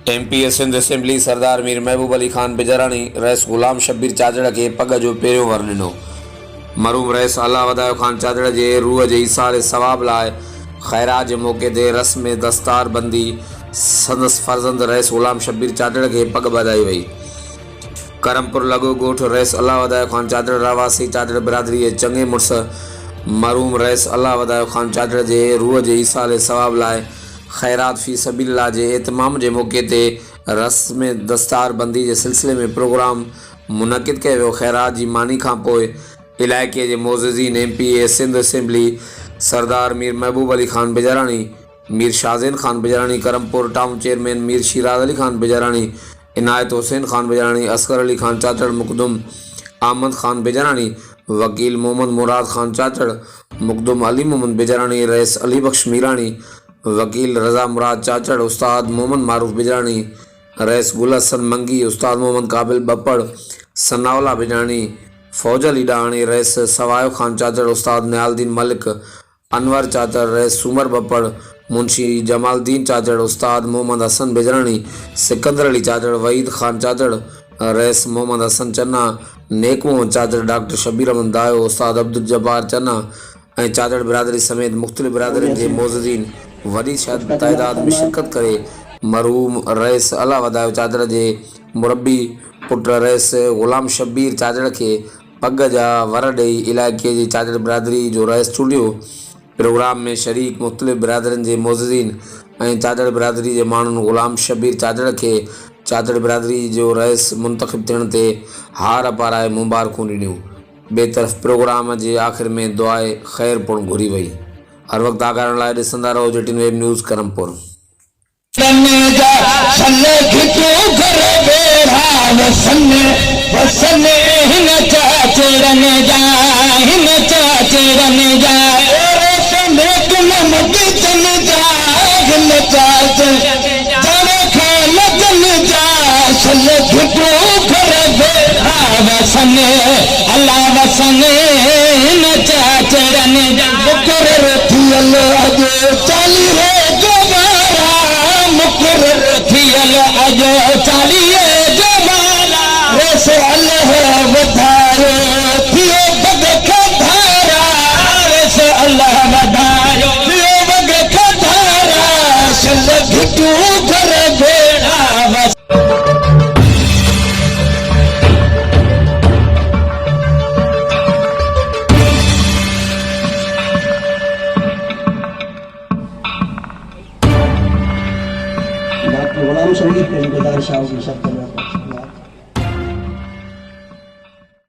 MP Sindh assembly सरदार मीर महबूब Ali Khan Bijrani rice गुलाम शब्बीर चाचड़ के पग जो पहिरियों वर ॾिनो। मरूम रईस अल्लाह वदायो खान चाचड़ जे रूह जे ईसार सवाब लाइ ख़ैरात जे मौक़े ते रस्म दस्तार बंदी संदसि फर्ज़ंद रईस गुलाम शब्बीर चाचड़ के पग बधाई वई। करमपुर लगो ॻोठ रईस अल्लाह वदायो खान चाचड़ रहवासी चाचड़ बिरादरी जे चङे मुड़ुस मरूम रईस अल्लाह वदायो खान चाचड़ जे रूह जे ईसार सवाब लाइ ख़ैरात फ़ी सबीलिल्लाह जे एहतमाम जे मौक़े ते रस्म दस्तार बंदी जे सिलसिले में प्रोग्राम मुनक़िद कयो वियो। ख़ैरात जी मानी खां पोइ इलाइक़े जे मोअज़्ज़िज़ीन MP सिंध असेंबली सरदार मीर महबूब अली खान बिजरानी, मीर शाज़ेन खान बिजरानी, करमपुर टाउन चेयरमैन मीर शिराज अली खान बिजरानी, इनायत हुसैन खान बिजरानी, असगर अली खान चाचड़, मुक़दम अहमद खान बिजरानी, वकील मोहम्मद मुराद खान चाचड़, मुक़दम अली मोहम्मद बिजरानी, रईस अली बख्श मीरानी, वकील रज़ा मुराद चाचड़, उस्ताद मोहम्मद मारूफ बिजरानी, रईस गुल हसन मंगी, उस्ताद मोहम्मद काबिल बप्पड़, सनाउल्लाह बिजरानी, फौज अली डाणी, रईस सवायो खान चाचड़, उस्ताद नियालदीन मलिक, अनवर चाचड़, रईस सूमर बप्पड़, मुंशी जमालदीन चाचड़, उस्ताद मोहम्मद हसन बिजरानी, सिकंदर अली चाचड़, वहीद खान चाचड़, रईस मोहम्मद हसन चन्ना, नेक मोहम्मद चाचड़, डॉक्टर शबीर अहमद दायो, उस्ताद अब्दुल जब्बार चन्ना ऐं चाचड़ बिरादरी समेत मुख़्तलिफ़ बिरादरियुनि जे मोअज़्ज़िज़ीन वॾी तइदाद में शिरकत करे मरहूम रईस अल्लाह वदायो चाचड़ जे मुरबी पुट रईस गुलाम शब्बीर चाचड़ के पग जा वर ॾेई इलाइक़े जी चाचड़ बिरादरी जो रईस चूंडियो। प्रोग्राम में शरीक मुख़्तलिफ़ बिरादरियुनि जे मोअज़्ज़िज़ीन ऐं चाचड़ बिरादरी जे माण्हुनि गुलाम शब्बीर चाचड़ के चाचड़ बिरादरी जो रईस मुंतख़िब थियण ते हार पाराए मुबारकूं ॾिनियूं। ॿिए तरफ़ प्रोग्राम जे आख़िर में दुआए ख़ैर पिणु घुरी वई। हर वक्त आगारण लाइ ॾिसंदा रहो JTN वेब न्यूज़ करमपुर। अल्लाह वसने न चाचरन मुकर्रर थियल अजो चालीहे जमारा मुकर्रर थियल अजो चालीहे जमारा रस अल्लाह वधारो थियो बग खधारा रस अल्लाह वधारो थियो बग खधारा सल घिटू घर भेड़ा गुलाम शब्बीर के इंतजार शाह की शब्द में